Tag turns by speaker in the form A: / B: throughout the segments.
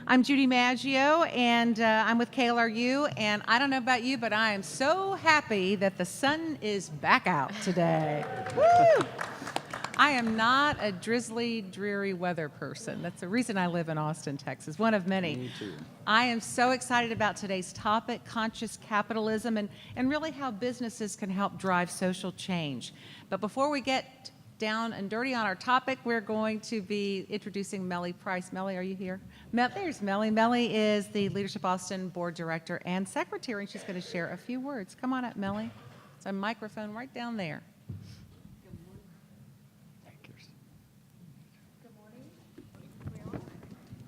A: I'm Judy Maggio, and I'm with KLRU, and I don't know about you, but I am so happy that the sun is back out today. Woo! I am not a drizzly, dreary weather person. That's the reason I live in Austin, Texas, one of many.
B: Me too.
A: I am so excited about today's topic, conscious capitalism, and really how businesses can help drive social change. But before we get down and dirty on our topic, we're going to be introducing Melly Price. Melly, are you here? There's Melly. Melly is the Leadership Austin Board Director and Secretary, and she's going to share a few words. Come on up, Melly. It's a microphone right down there.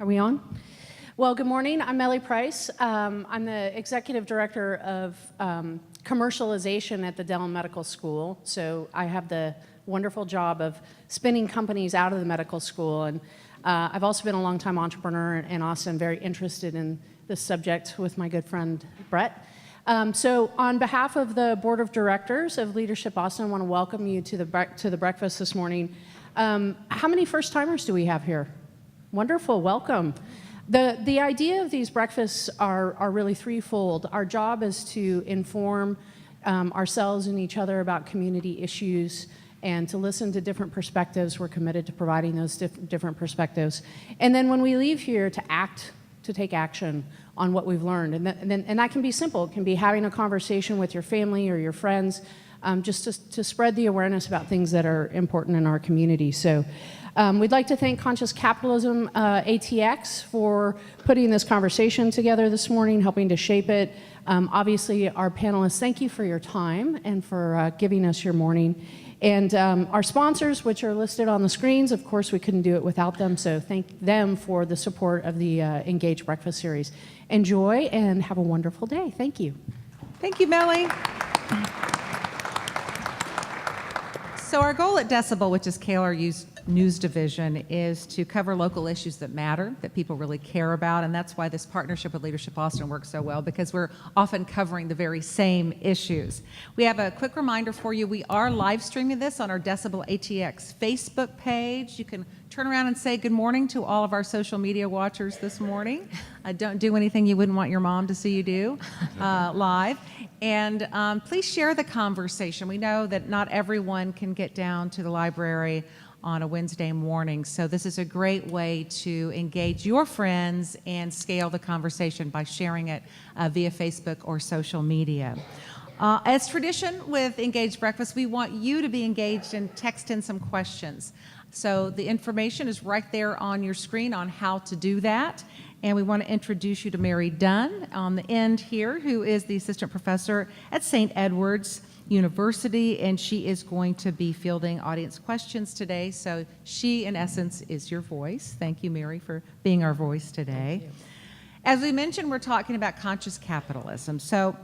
C: Are we on? Well, good morning. I'm Melly Price. I'm the Executive Director of Commercialization at the Dell Medical School. So I have the wonderful job of spinning companies out of the medical school. And I've also been a longtime entrepreneur in Austin, very interested in this subject with my good friend, Brett. So on behalf of the Board of Directors of Leadership Austin, I want to welcome you to the breakfast this morning. How many first-timers do we have here? Wonderful, welcome. The idea of these breakfasts are really threefold. Our job is to inform ourselves and each other about community issues and to listen to different perspectives. We're committed to providing those different perspectives. And then when we leave here, to take action on what we've learned. And that can be simple. It can be having a conversation with your family or your friends, just to spread the awareness about things that are important in our community. So we'd like to thank Conscious Capitalism ATX for putting this conversation together this morning, helping to shape it. Obviously, our panelists, thank you for your time and for giving us your morning. And our sponsors, which are listed on the screens, of course, we couldn't do it without them, so thank them for the support of the Engage Breakfast Series. Enjoy and have a wonderful day. Thank you.
A: Thank you, Melly. So our goal at Decibel, which is KLRU's news division, is to cover local issues that matter, that people really care about, and that's why this partnership with Leadership Austin works so well, because we're often covering the very same issues. We have a quick reminder for you. We are live streaming this on our Decibel ATX Facebook page. You can turn around and say good morning to all of our social media watchers this morning. Don't do anything you wouldn't want your mom to see you do live. And please share the conversation. We know that not everyone can get down to the library on a Wednesday morning, so this is a great way to engage your friends and scale the conversation by sharing it via Facebook or social media. As tradition with Engaged Breakfast, we want you to be engaged and text in some questions. So the information is right there on your screen on how to do that. And we want to introduce you to Mary Dunn on the end here, who is the assistant professor at St. Edward's University, and she is going to be fielding audience questions today. So she, in essence, is your voice. Thank you, Mary, for being our voice today. As we mentioned, we're talking about conscious capitalism. So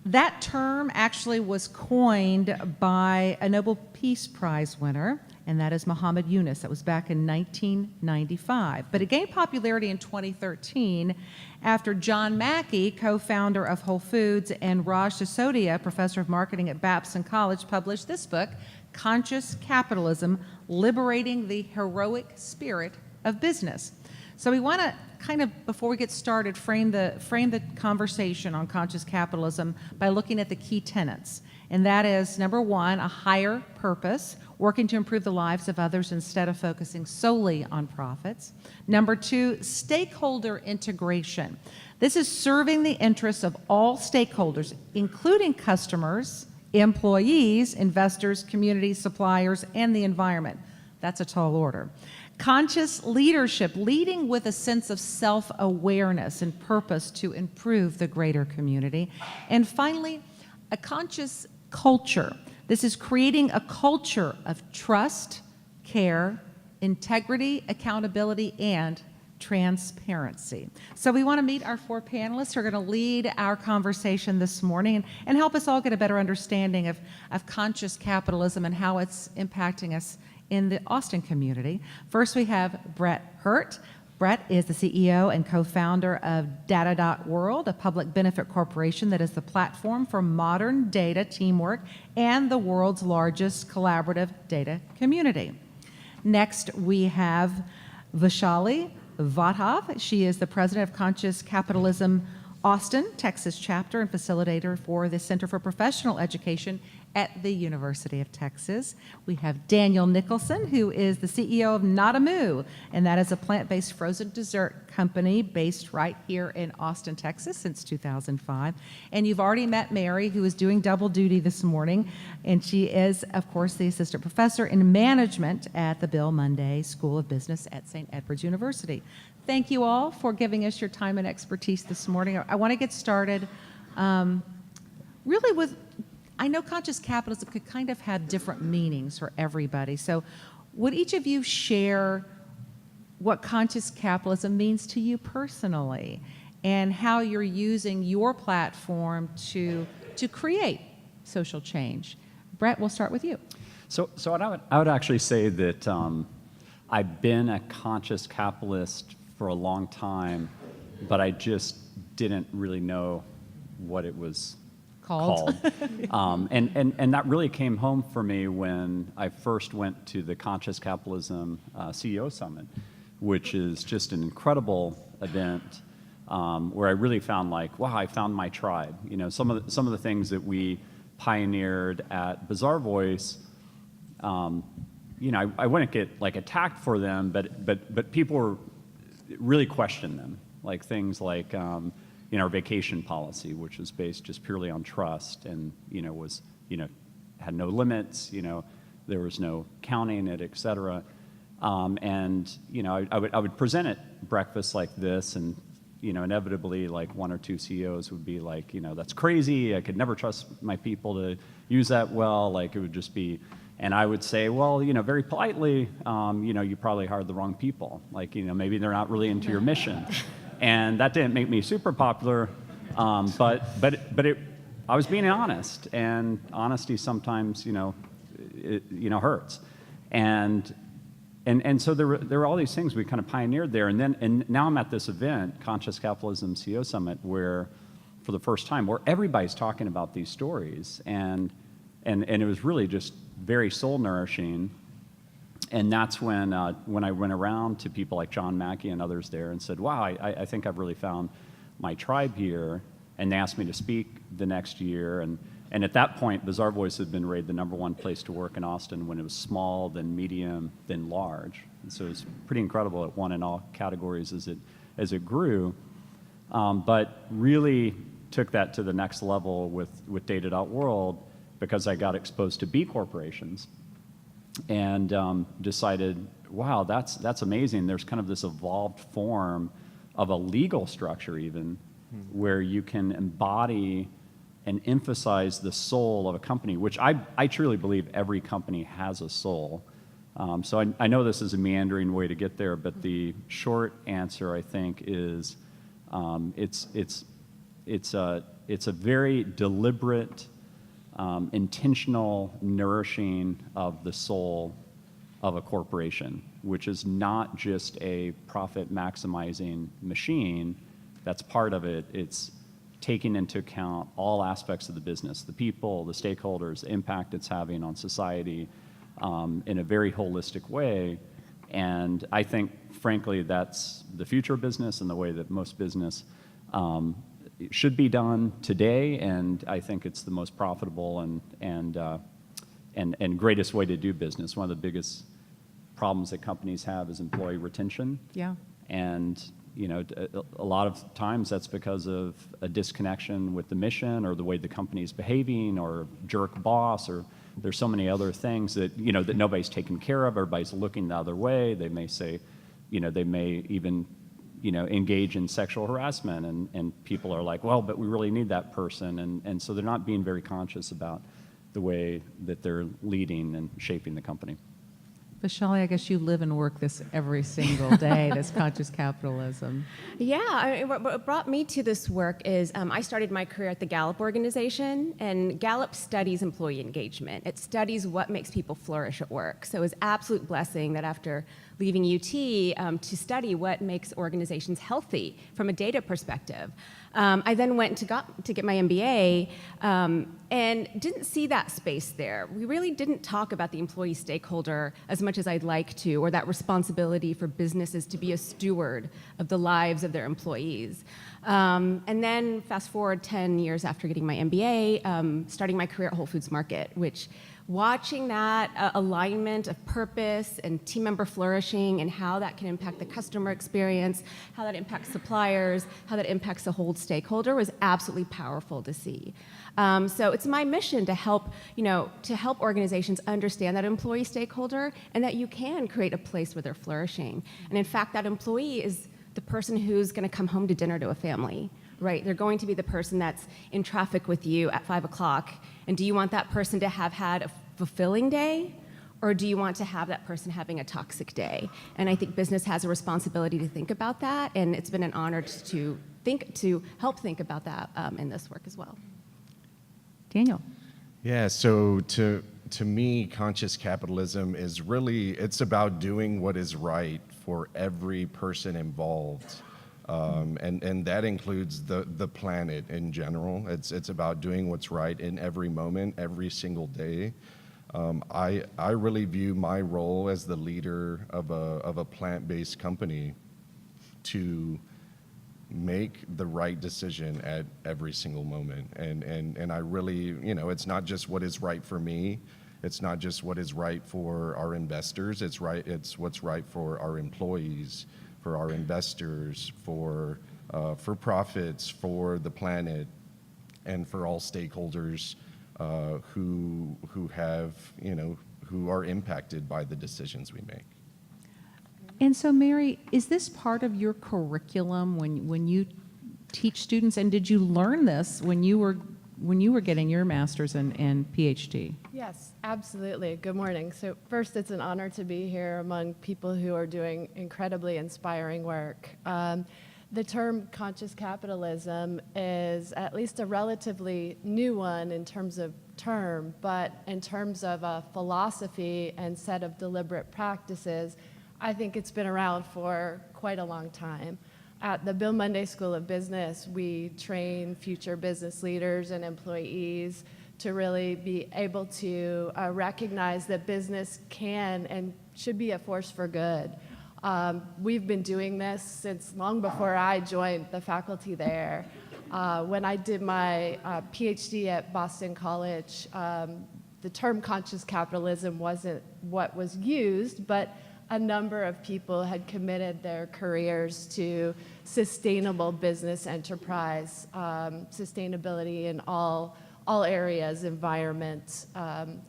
A: that term actually was coined by a Nobel Peace Prize winner, and that is Muhammad Yunus. That was back in 1995. But it gained popularity in 2013 after John Mackey, co-founder of Whole Foods, and Raj Sisodia, professor of marketing at Babson College, published this book, Conscious Capitalism, Liberating the Heroic Spirit of Business. So we want to kind of, before we get started, frame the conversation on conscious capitalism by looking at the key tenets. And that is, number one, a higher purpose, working to improve the lives of others instead of focusing solely on profits. Number two, stakeholder integration. This is serving the interests of all stakeholders, including customers, employees, investors, communities, suppliers, and the environment. That's a tall order. Conscious leadership, leading with a sense of self-awareness and purpose to improve the greater community. And finally, a conscious culture. This is creating a culture of trust, care, integrity, accountability, and transparency. So we want to meet our four panelists who are going to lead our conversation this morning and help us all get a better understanding of conscious capitalism and how it's impacting us in the Austin community. First, we have Brett Hurt. Brett is the CEO and co-founder of data.world, a public benefit corporation that is the platform for modern data teamwork and the world's largest collaborative data community. Next, we have Vaishali Vatov. She is the president of Conscious Capitalism Austin, Texas chapter and facilitator for the Center for Professional Education at the University of Texas. We have Daniel Nicholson, who is the CEO of Not a Moo, and that is a plant-based frozen dessert company based right here in Austin, Texas since 2005. And you've already met Mary, who is doing double duty this morning, and she is, of course, the assistant professor in management at the Bill Munday School of Business at St. Edward's University. Thank you all for giving us your time and expertise this morning. I want to get started really with, I know conscious capitalism could kind of have different meanings for everybody. So would each of you share what conscious capitalism means to you personally and how you're using your platform to create social change? Brett, we'll start with you.
B: So I would actually say that I've been a conscious capitalist for a long time, but I just didn't really know what it was called. And that really came home for me when I first went to the Conscious Capitalism CEO Summit, which is just an incredible event where I really found like, wow, I found my tribe. You know, some of the things that we pioneered at Bizarre Voice, you know, I wouldn't get like attacked for them, but people were really questioned them, like things like you know, our vacation policy, which was based just purely on trust, and you know was had no limits. You know, there was no counting it, et cetera. And you know, I would present at breakfast like this, and you know, inevitably like one or two CEOs would be like, you know, that's crazy. I could never trust my people to use that well. Like it would just be. And I would say, well, you know, very politely, you know, you probably hired the wrong people. Like, you know, maybe they're not really into your mission. And that didn't make me super popular, but I was being honest, and honesty sometimes, you know, hurts. And so there were all these things we kind of pioneered there. And now I'm at this event, Conscious Capitalism CEO Summit, where for the first time, where everybody's talking about these stories, and it was really just very soul nourishing. And that's when I went around to people like John Mackey and others there and said, wow, I think I've really found my tribe here. And they asked me to speak the next year. And at that point, Bizarre Voice had been rated the #1 place to work in Austin when it was small, then medium, then large. And so it was pretty incredible. It won in all categories as it grew. But really took that to the next level with data.world, because I got exposed to B corporations and decided, wow, that's amazing. There's kind of this evolved form of a legal structure even where you can embody and emphasize the soul of a company, which I truly believe every company has a soul. So I know this is a meandering way to get there, but the short answer, I think, is it's a very deliberate, intentional nourishing of the soul of a corporation, which is not just a profit maximizing machine. That's part of it. It's taking into account all aspects of the business, the people, the stakeholders, the impact it's having on society in a very holistic way. And I think, frankly, that's the future of business and the way that most business it should be done today, and I think it's the most profitable and greatest way to do business. One of the biggest problems that companies have is employee retention.
A: Yeah.
B: And you know, a lot of times that's because of a disconnection with the mission or the way the company is behaving, or jerk boss, or there's so many other things that, you know, that nobody's taken care of. Everybody's looking the other way. They may say, you know, they may even, you know, engage in sexual harassment, and people are like, well, but we really need that person, and so they're not being very conscious about the way that they're leading and shaping the company.
A: Vishali, I guess you live and work this every single day, this conscious capitalism.
D: Yeah, what brought me to this work is I started my career at the Gallup organization, and Gallup studies employee engagement. It studies what makes people flourish at work. So it was an absolute blessing that after leaving UT to study what makes organizations healthy from a data perspective. I then went to get my MBA and didn't see that space there. We really didn't talk about the employee stakeholder as much as I'd like to, or that responsibility for businesses to be a steward of the lives of their employees. And then fast forward 10 years after getting my MBA, starting my career at Whole Foods Market, which watching that alignment of purpose and team member flourishing and how that can impact the customer experience, how that impacts suppliers, how that impacts the whole stakeholder was absolutely powerful to see. So it's my mission to help, to help organizations understand that employee stakeholder and that you can create a place where they're flourishing. And in fact, that employee is the person who's going to come home to dinner to a family. Right, they're going to be the person that's in traffic with you at 5 o'clock. And do you want that person to have had a fulfilling day? Or do you want to have that person having a toxic day? And I think business has a responsibility to think about that. And it's been an honor to help think about that in this work as well.
A: Daniel.
E: Yeah, so to me, conscious capitalism is really, it's about doing what is right for every person involved. And that includes the planet in general. It's about doing what's right in every moment, every single day. I really view my role as the leader of a plant-based company to make the right decision at every single moment. And I really, it's not just what is right for me. It's not just what is right for our investors. It's what's right for our employees, for our investors, for profits, for the planet, and for all stakeholders who have, who are impacted by the decisions we make.
A: And so, Mary, is this part of your curriculum when you teach students? And did you learn this when you were getting your master's and PhD?
F: Yes, absolutely. Good morning. So first, it's an honor to be here among people who are doing incredibly inspiring work. The term conscious capitalism is at least a relatively new one in terms of term, but in terms of a philosophy and set of deliberate practices, I think it's been around for quite a long time. At the Bill Monday School of Business, we train future business leaders and employees to really be able to recognize that business can and should be a force for good. We've been doing this since long before I joined the faculty there. When I did my PhD at Boston College, the term conscious capitalism wasn't what was used, but a number of people had committed their careers to sustainable business enterprise, sustainability in all areas, environment,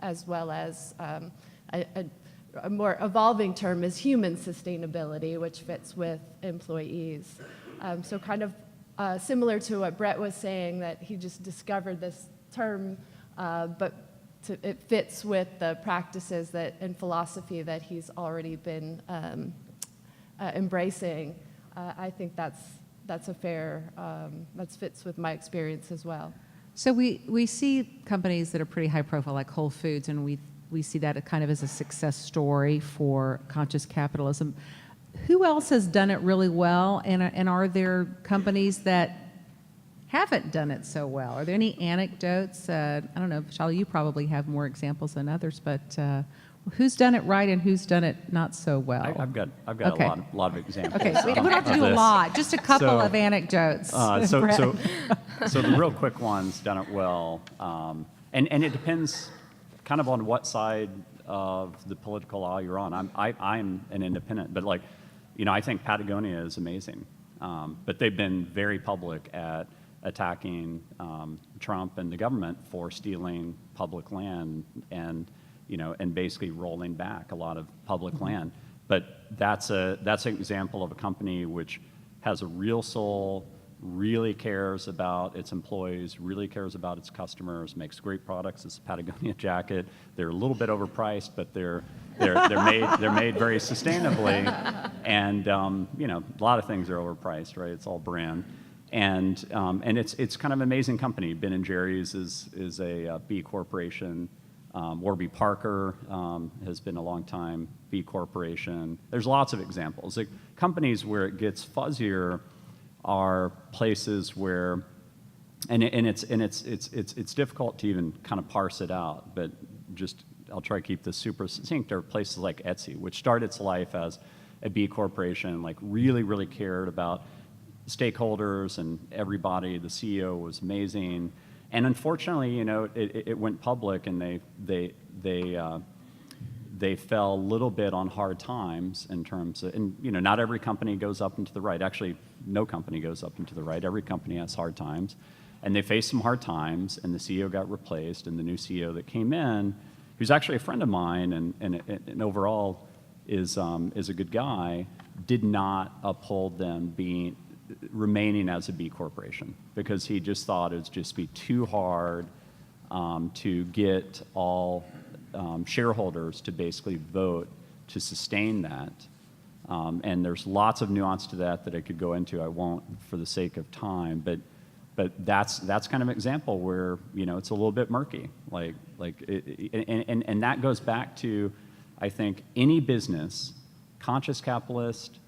F: as well as a more evolving term is human sustainability, which fits with employees. So kind of similar to what Brett was saying, that he just discovered this term, but it fits with the practices and philosophy that he's already been embracing. I think that's a fair, that fits with my experience as well.
A: So we see companies that are pretty high profile, like Whole Foods, and we see that kind of as a success story for conscious capitalism. Who else has done it really well, and are there companies that haven't done it so well? Are there any anecdotes? I don't know, Charlie, you probably have more examples than others, but who's done it right and who's done it not so well?
B: I've got
A: Okay.
B: a lot of examples.
A: Okay, we don't have to
B: of
A: do a
B: this.
A: lot, just a couple
B: So,
A: of anecdotes.
B: So
A: Brett.
B: the real quick ones done it well, and it depends kind of on what side of the political aisle you're on. I'm an independent, but I think Patagonia is amazing, but they've been very public at attacking Trump and the government for stealing public land and basically rolling back a lot of public land. But that's an example of a company which has a real soul, really cares about its employees, really cares about its customers, makes great products. It's a Patagonia jacket. They're a little bit overpriced, but they're made very sustainably. And a lot of things are overpriced, right? It's all brand. And it's kind of an amazing company. Ben & Jerry's is a B corporation. Warby Parker has been a long time B Corporation. There's lots of examples. Like, companies where it gets fuzzier are places where, and it's difficult to even kind of parse it out, but just I'll try to keep this super succinct. There are places like Etsy, which started its life as a B Corporation, like really cared about stakeholders and everybody. The CEO was amazing, and unfortunately, you know, it went public, and they fell a little bit on hard times in terms of, and you know, not every company goes up and to the right. Actually, no company goes up and to the right. Every company has hard times, and they faced some hard times, and the CEO got replaced, and the new CEO that came in, who's actually a friend of mine and overall is a good guy, did not uphold them remaining as a B Corporation, because he just thought it would just be too hard to get all shareholders to basically vote to sustain that. And there's lots of nuance to that I could go into. I won't for the sake of time, but that's kind of an example where, you know, it's a little bit murky. And that goes back to, I think, any business, conscious capitalist,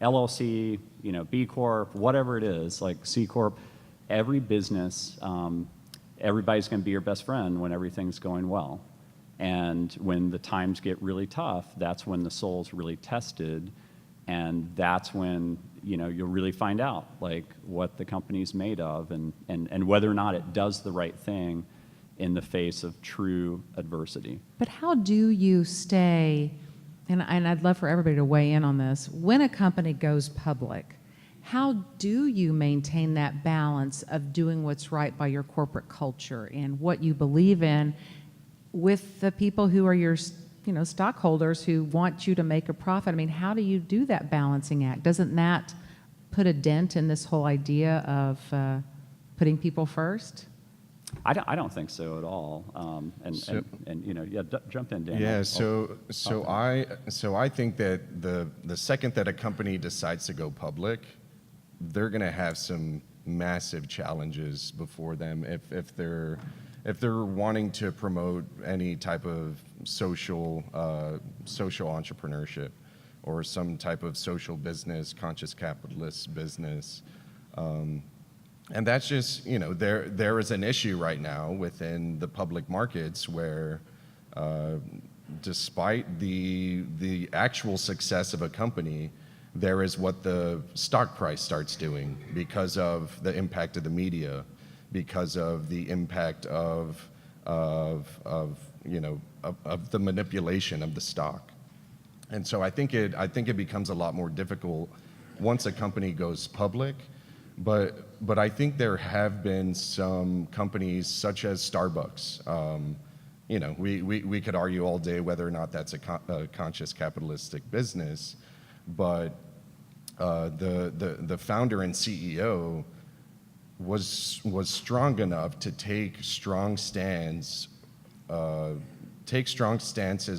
B: LLC, you know, B Corp, whatever it is, like C Corp, every business, everybody's going to be your best friend when everything's going well. And when the times get really tough, that's when the soul's really tested, and that's when, you know, you'll really find out like what the company's made of, and whether or not it does the right thing in the face of true adversity.
A: But how do you stay, and I'd love for everybody to weigh in on this, when a company goes public, how do you maintain that balance of doing what's right by your corporate culture and what you believe in with the people who are your, you know, stockholders who want you to make a profit? I mean, how do you do that balancing act? Doesn't that put a dent in this whole idea of putting people first?
B: I don't think so at all. And you know, yeah, jump in, Dan.
E: Yeah, so I think that the second that a company decides to go public, they're going to have some massive challenges before them if they're wanting to promote any type of social entrepreneurship or some type of social business, conscious capitalist business. And that's just, you know, there is an issue right now within the public markets where despite the actual success of a company, there is what the stock price starts doing because of the impact of the media, because of the impact of you know, of the manipulation of the stock. And so I think it becomes a lot more difficult once a company goes public. But I think there have been some companies such as Starbucks. You know, we could argue all day whether or not that's a conscious capitalistic business, but the founder and CEO was strong enough to take strong stances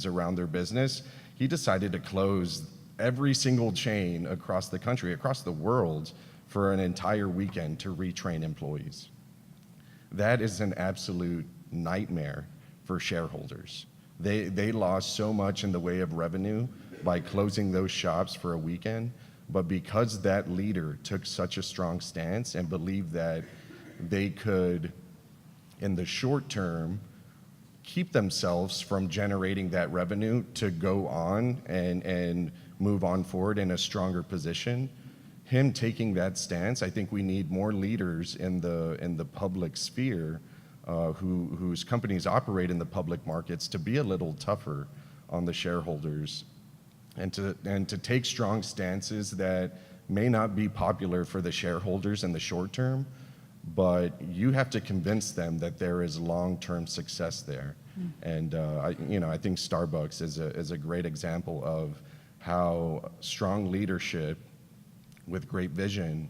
E: around their business. He decided to close every single chain across the country, across the world, for an entire weekend to retrain employees. That is an absolute nightmare for shareholders. They lost so much in the way of revenue by closing those shops for a weekend, but because that leader took such a strong stance and believed that they could, in the short term, keep themselves from generating that revenue to go on and move on forward in a stronger position, him taking that stance, I think we need more leaders in the public sphere whose companies operate in the public markets to be a little tougher on the shareholders and to take strong stances that may not be popular for the shareholders in the short term, but you have to convince them that there is long-term success there. And I think Starbucks is a great example of how strong leadership with great vision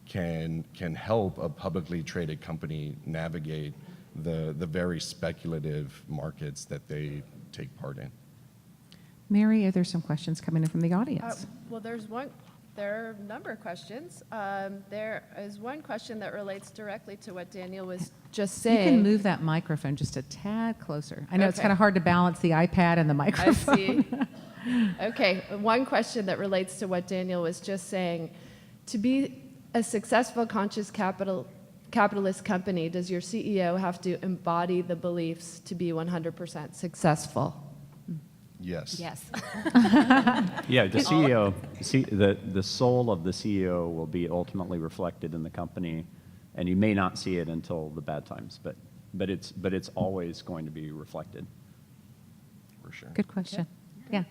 E: can help a publicly traded company navigate the very speculative markets that they take part in.
A: Mary, are there some questions coming in from the audience?
F: Well, there are a number of questions. There is one question that relates directly to what Daniel was just
A: You
F: saying.
A: can move that microphone just a tad closer. I know it's
F: Okay.
A: kind of hard to balance the iPad and the microphone.
F: I see. Okay, one question that relates to what Daniel was just saying. To be a successful conscious capitalist company, does your CEO have to embody the beliefs to be 100% successful?
E: Yes.
D: Yes.
B: Yeah, the CEO, the soul of the CEO will be ultimately reflected in the company, and you may not see it until the bad times, but it's always going to be reflected.
E: For sure.
A: Good question. Yeah.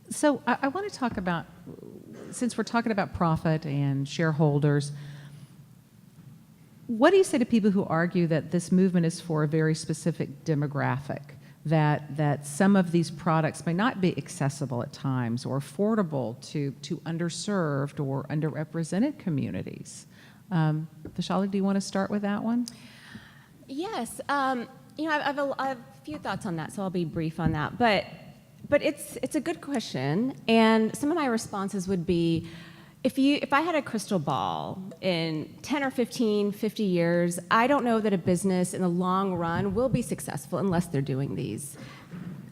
A: So I want to talk about, since we're talking about profit and shareholders, what do you say to people who argue that this movement is for a very specific demographic, that some of these products may not be accessible at times or affordable to underserved or underrepresented communities? Vishali, do you want to start with that one?
D: Yes. I have a few thoughts on that, so I'll be brief on that. But it's a good question, and some of my responses would be, if I had a crystal ball in 10 or 15, 50 years, I don't know that a business in the long run will be successful unless they're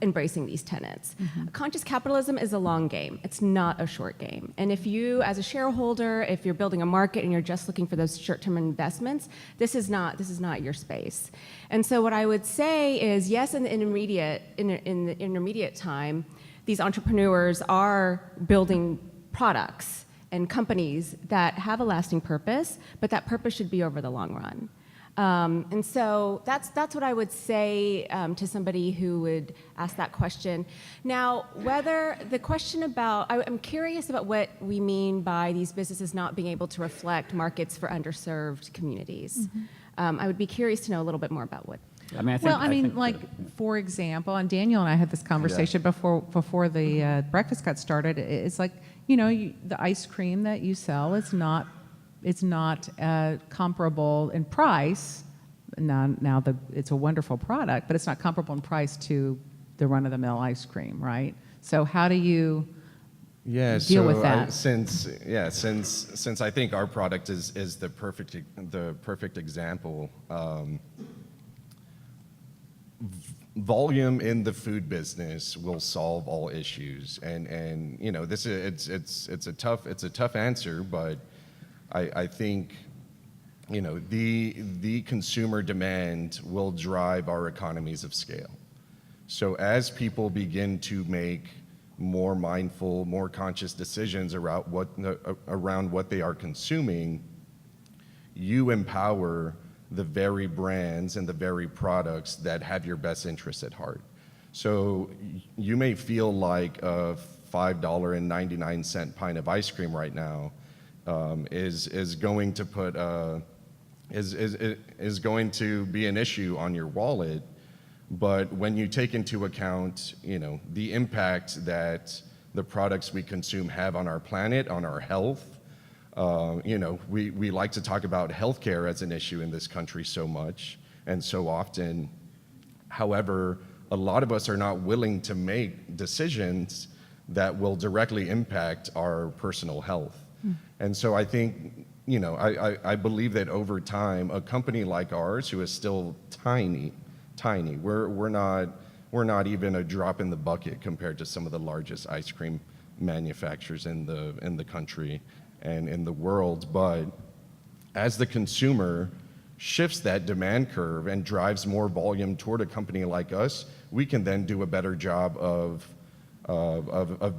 D: embracing these tenets. Conscious capitalism is a long game. It's not a short game. And if you, as a shareholder, if you're building a market and you're just looking for those short-term investments, this is not your space. And so what I would say is, yes, in the intermediate time, these entrepreneurs are building products and companies that have a lasting purpose, but that purpose should be over the long run. And so that's what I would say to somebody who would ask that question. Now, whether the question about, I'm curious about what we mean by these businesses not being able to reflect markets for underserved communities. I would be curious to know a little bit more about what.
B: I mean,
A: I think for example, and Daniel and I had this conversation before the breakfast got started. It's like, the ice cream that you sell is not comparable in price. Now it's a wonderful product, but it's not comparable in price to the run-of-the-mill ice cream, right? So how do you deal with that?
E: Since I think our product is the perfect example. Volume in the food business will solve all issues, and this is it's a tough answer, but I think the consumer demand will drive our economies of scale. So as people begin to make more mindful, more conscious decisions around what they are consuming, you empower the very brands and the very products that have your best interests at heart. So you may feel like a $5.99 pint of ice cream right now is going to be an issue on your wallet, but when you take into account the impact that the products we consume have on our planet, on our health. We like to talk about healthcare as an issue in this country so much and so often. However, a lot of us are not willing to make decisions that will directly impact our personal health. And so I think, I believe that over time, a company like ours, who is still tiny, we're not even a drop in the bucket compared to some of the largest ice cream manufacturers in the country and in the world. But as the consumer shifts that demand curve and drives more volume toward a company like us, we can then do a better job of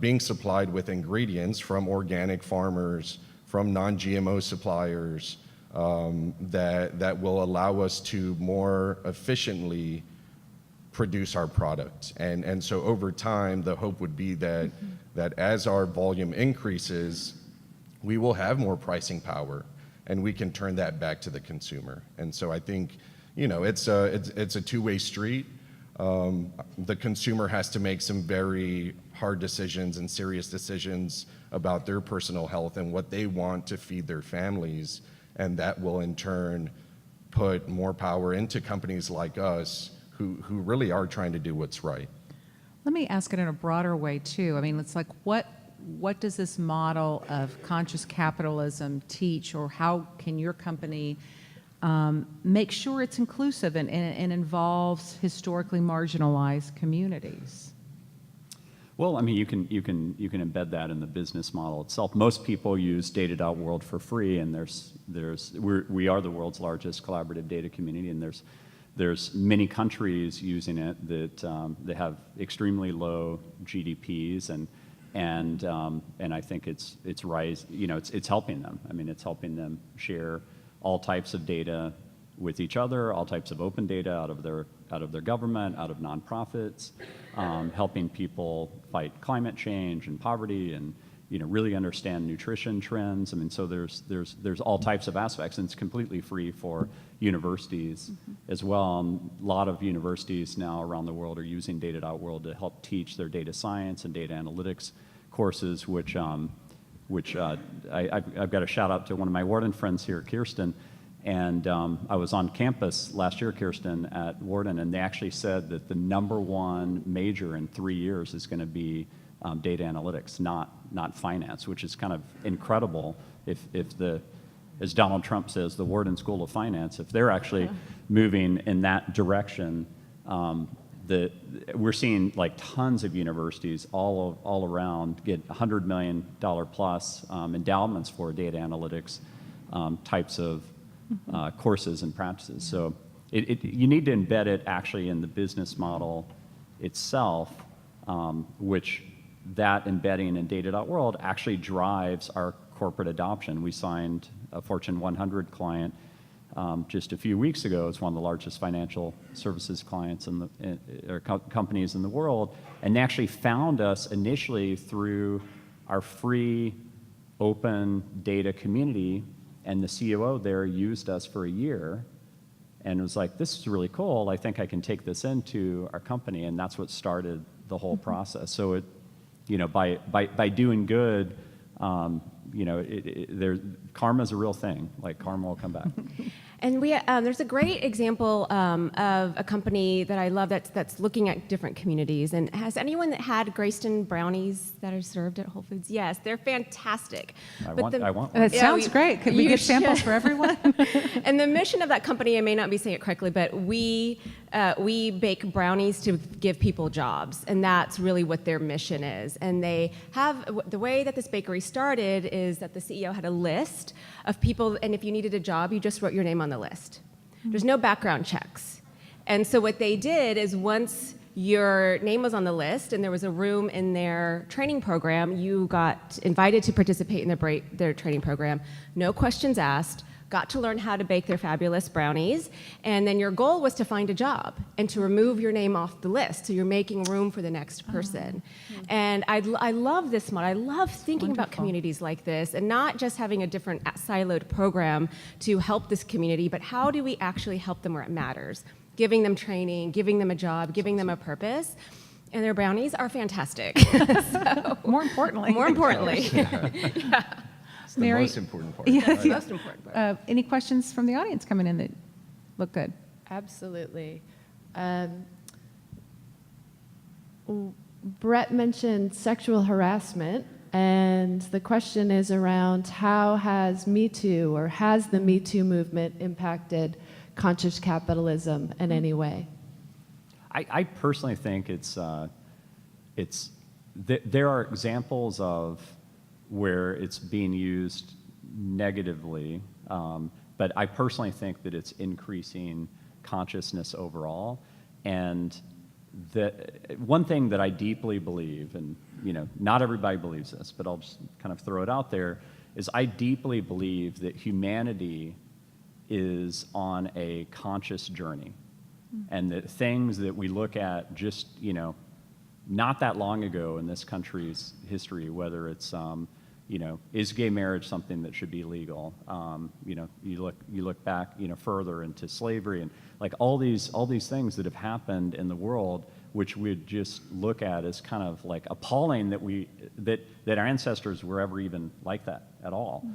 E: being supplied with ingredients from organic farmers, from non-GMO suppliers, that will allow us to more efficiently produce our product. And so over time, the hope would be that as our volume increases, we will have more pricing power, and we can turn that back to the consumer. And so I think, it's a two-way street. The consumer has to make some very hard decisions and serious decisions about their personal health and what they want to feed their families, and that will in turn put more power into companies like us who really are trying to do what's right.
A: Let me ask it in a broader way too. I mean, it's like what does this model of conscious capitalism teach, or how can your company make sure it's inclusive and involves historically marginalized communities?
B: Well, I mean, you can embed that in the business model itself. Most people use data.world for free, and we are the world's largest collaborative data community, and there's many countries using it that have extremely low GDPs, and I think it's it's helping them. I mean, it's helping them share all types of data with each other, all types of open data out of their government, out of nonprofits, helping people fight climate change and poverty, and really understand nutrition trends. I mean, so there's all types of aspects, and it's completely free for universities as well. And a lot of universities now around the world are using data.world to help teach their data science and data analytics courses, which I've got a shout out to one of my Wharton friends here, Kirsten. And I was on campus last year, Kirsten, at Wharton, and they actually said that the #1 major in 3 years is going to be data analytics, not finance, which is kind of incredible. If as Donald Trump says, the Wharton School of Finance, if they're actually moving in that direction, we're seeing like tons of universities all around get $100 million plus endowments for data analytics types of courses and practices. So you need to embed it actually in the business model itself, which that embedding in data.world actually drives our corporate adoption. We signed a Fortune 100 client just a few weeks ago. It's one of the largest financial services clients or companies in the world, and they actually found us initially through our free open data community. And the COO there used us for a year and was like, this is really cool. I think I can take this into our company. And that's what started the whole process. So by doing good, karma's a real thing. Like karma will come back.
D: And there's a great example of a company that I love that's looking at different communities. And has anyone that had Greyston brownies that are served at Whole Foods? Yes, they're fantastic.
B: I want one.
A: That sounds great. Could we get samples for everyone?
D: And the mission of that company, I may not be saying it correctly, but we bake brownies to give people jobs, and that's really what their mission is. And they have, the way that this bakery started is that the CEO had a list of people, and if you needed a job, you just wrote your name on the list. There's no background checks. And so what they did is once your name was on the list and there was a room in their training program, you got invited to participate in their training program, no questions asked, got to learn how to bake their fabulous brownies, and then your goal was to find a job and to remove your name off the list, so you're making room for the next person. And I love this model. I love thinking about communities like this, and not just having a different siloed program to help this community, but how do we actually help them where it matters? Giving them training, giving them a job, giving them a purpose. And their brownies are fantastic.
A: More importantly.
D: Yeah.
E: The
A: Mary?
E: most important part.
A: Yeah.
D: That's the most important part.
A: Any questions from the audience coming in that look good?
F: Absolutely. Brett mentioned sexual harassment, and the question is around how has Me Too or has the Me Too movement impacted conscious capitalism in any way?
B: I personally think there are examples of where it's being used negatively, but I personally think that it's increasing consciousness overall. And one thing that I deeply believe, and not everybody believes this, but I'll just kind of throw it out there, is I deeply believe that humanity is on a conscious journey, and that things that we look at just not that long ago in this country's history, whether it's is gay marriage something that should be legal? You look back further into slavery, and like all these things that have happened in the world, which we'd just look at as kind of like appalling that our ancestors were ever even like that at all.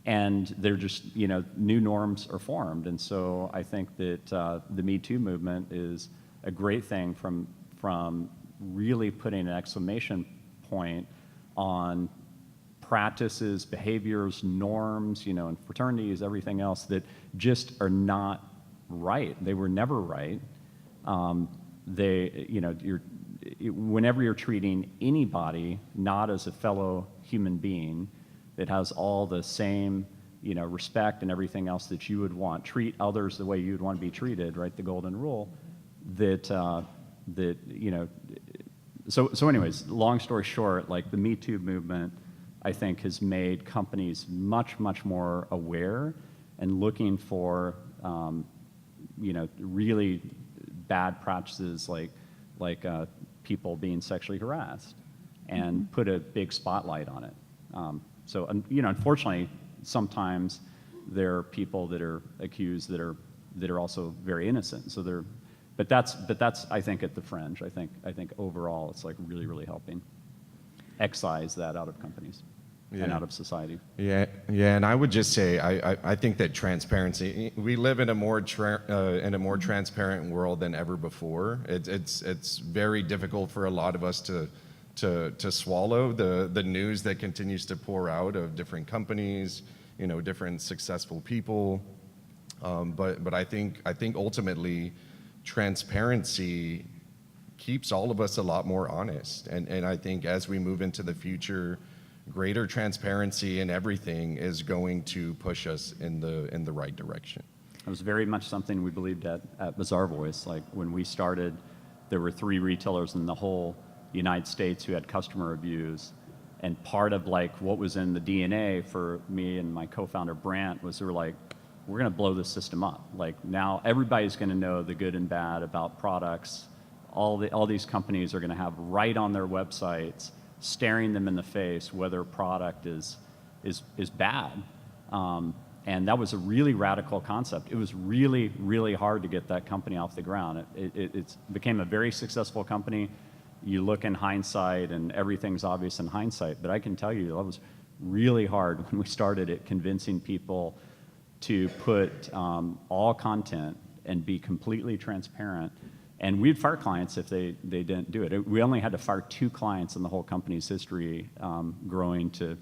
B: And they're just new norms are formed, and so I think that the Me Too movement is a great thing from really putting an exclamation point on practices, behaviors, norms, and fraternities, everything else that just are not right. They were never right. whenever you're treating anybody not as a fellow human being that has all the same, respect and everything else that you would want, treat others the way you'd want to be treated, right? The golden rule. So anyways, long story short, like the Me Too movement, I think has made companies much, much more aware and looking for, really bad practices like people being sexually harassed, and put a big spotlight on it. Unfortunately, sometimes there are people that are accused that are also very innocent. So but that's I think at the fringe. I think overall it's like really, really helping excise that out of companies and out of society.
E: Yeah, and I would just say I think that transparency. We live in a more transparent world than ever before. It's very difficult for a lot of us to swallow the news that continues to pour out of different companies, different successful people. But I think ultimately transparency keeps all of us a lot more honest. And I think as we move into the future, greater transparency in everything is going to push us in the right direction.
B: It was very much something we believed at Bizarre Voice. Like when we started, there were 3 retailers in the whole United States who had customer reviews. And part of like what was in the DNA for me and my co-founder Brant was we were like, we're going to blow this system up. Like now everybody's going to know the good and bad about products. All these companies are going to have right on their websites, staring them in the face whether a product is bad. And that was a really radical concept. It was really, really hard to get that company off the ground. It became a very successful company. You look in hindsight and everything's obvious in hindsight, but I can tell you that was really hard when we started it, convincing people to put all content and be completely transparent. And we'd fire clients if they didn't do it. We only had to fire 2 clients in the whole company's history, growing to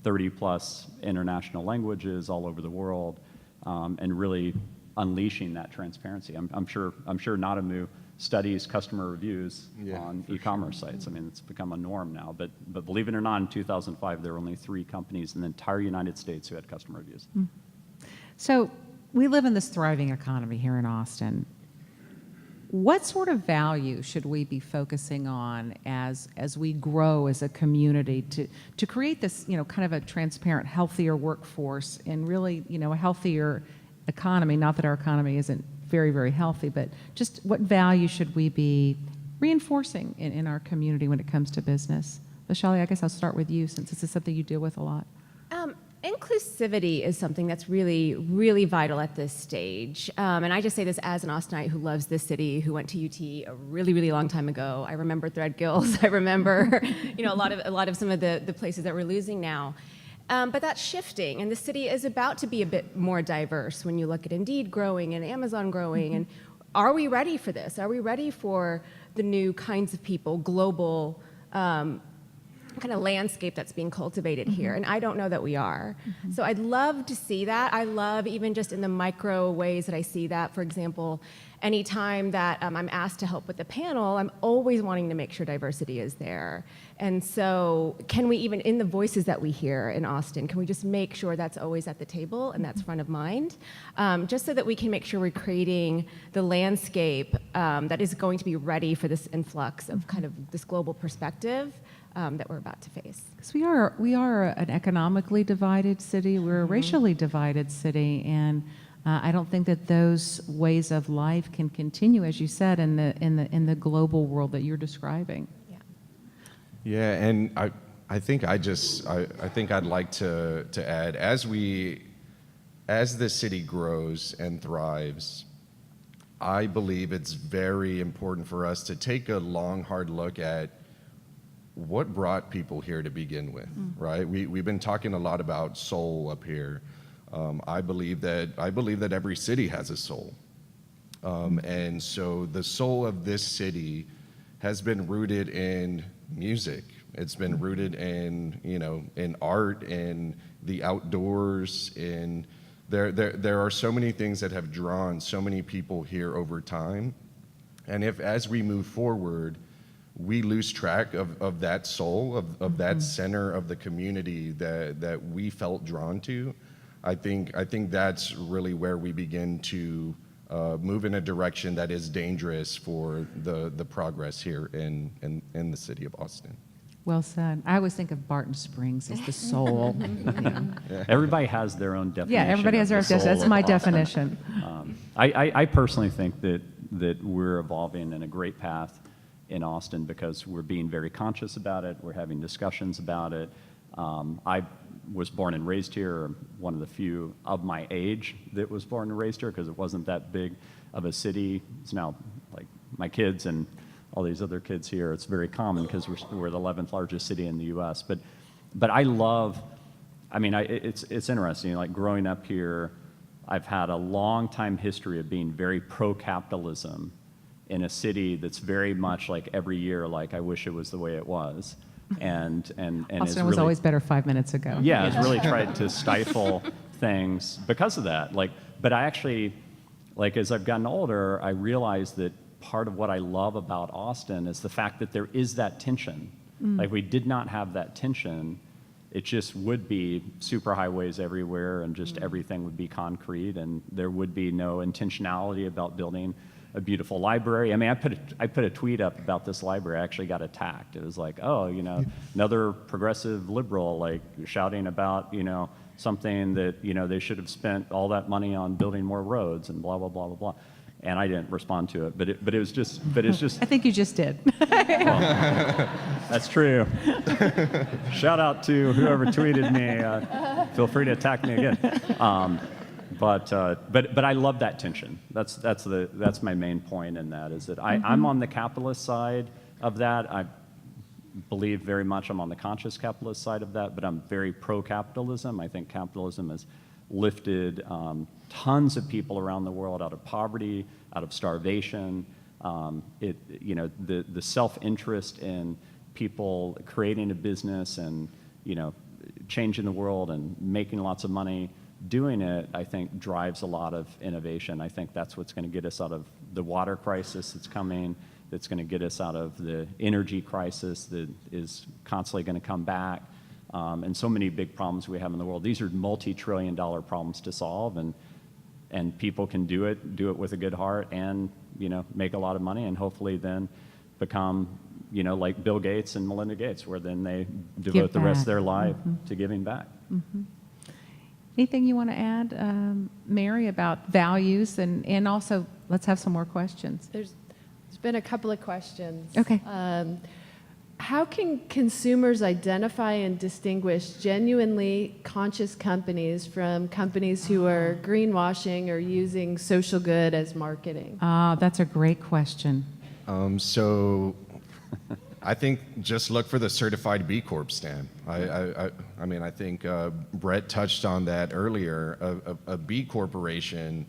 B: 30 plus international languages all over the world, and really unleashing that transparency. I'm sure Nadamu studies customer reviews on e-commerce sites. I mean, it's become a norm now. But believe it or not, in 2005, there were only 3 companies in the entire United States who had customer reviews.
A: So we live in this thriving economy here in Austin. What sort of value should we be focusing on as we grow as a community to create this, kind of a transparent, healthier workforce and really, a healthier economy? Not that our economy isn't very, very healthy, but just what value should we be reinforcing in our community when it comes to business? Vishali, I guess I'll start with you since this is something you deal with a lot.
D: Inclusivity is something that's really, really vital at this stage. And I just say this as an Austinite who loves this city, who went to UT a really, really long time ago. I remember Threadgills. I remember, a lot of some of the places that we're losing now. But that's shifting, and the city is about to be a bit more diverse when you look at Indeed growing and Amazon growing. And are we ready for this? Are we ready for the new kinds of people, global kind of landscape that's being cultivated here? And I don't know that we are. So I'd love to see that. I love even just in the micro ways that I see that. For example, anytime that I'm asked to help with the panel, I'm always wanting to make sure diversity is there. And so can we even, in the voices that we hear in Austin, can we just make sure that's always at the table and that's front of mind? Just so that we can make sure we're creating the landscape that is going to be ready for this influx of kind of this global perspective that we're about to face.
A: Because we are an economically divided city. We're a racially divided city, and I don't think that those ways of life can continue, as you said, in the global world that you're describing.
E: Yeah, and I think I'd like to add, as the city grows and thrives, I believe it's very important for us to take a long, hard look at what brought people here to begin with, right? We've been talking a lot about soul up here. I believe that every city has a soul, and so the soul of this city has been rooted in music. It's been rooted in art, in the outdoors, in there are so many things that have drawn so many people here over time. And if, as we move forward, we lose track of that soul, of that center of the community that we felt drawn to, I think that's really where we begin to move in a direction that is dangerous for the progress here in the city of Austin.
A: Well said. I always think of Barton Springs as the soul.
B: Everybody has their own definition.
A: Yeah, everybody has their own
B: of the
A: definition.
B: soul
A: That's my
B: of Austin.
A: definition.
B: I personally think that we're evolving in a great path in Austin because we're being very conscious about it. We're having discussions about it. I was born and raised here. I'm one of the few of my age that was born and raised here because it wasn't that big of a city. It's now like my kids and all these other kids here. It's very common because we're the 11th largest city in the U.S. But I love. I mean, it's interesting. Like growing up here, I've had a long time history of being very pro-capitalism in a city that's very much like every year, like I wish it was the way it was. And
A: Austin was always better 5 minutes ago.
B: Yeah, it's really tried to stifle things because of that. But I actually, as I've gotten older, I realized that part of what I love about Austin is the fact that there is that tension. Like we did not have that tension, it just would be super highways everywhere and just everything would be concrete and there would be no intentionality about building a beautiful library. I mean, I put a tweet up about this library. I actually got attacked. It was like, oh, another progressive liberal shouting about, something that, they should have spent all that money on building more roads and blah, blah, blah, blah, blah. And I didn't respond to it, but it's just.
A: I think you just did.
B: Well, that's true. Shout out to whoever tweeted me. Feel free to attack me again. But I love that tension. That's my main point in that is that I'm on the capitalist side of that. I believe very much I'm on the conscious capitalist side of that, but I'm very pro-capitalism. I think capitalism has lifted tons of people around the world out of poverty, out of starvation. The self-interest in people creating a business and changing the world and making lots of money. Doing it, I think, drives a lot of innovation. I think that's what's going to get us out of the water crisis that's coming, that's going to get us out of the energy crisis that is constantly going to come back, and so many big problems we have in the world. These are multi-trillion-dollar problems to solve, and people can do it with a good heart and, make a lot of money and hopefully then become, like Bill Gates and Melinda Gates, where then they devote the rest of their life to giving back.
A: Anything you want to add, Mary, about values? And also, let's have some more questions.
F: There's been a couple of questions.
A: Okay.
F: How can consumers identify and distinguish genuinely conscious companies from companies who are greenwashing or using social good as marketing?
A: That's a great question.
E: So I think just look for the certified B Corp stamp. I mean, I think Brett touched on that earlier. A B corporation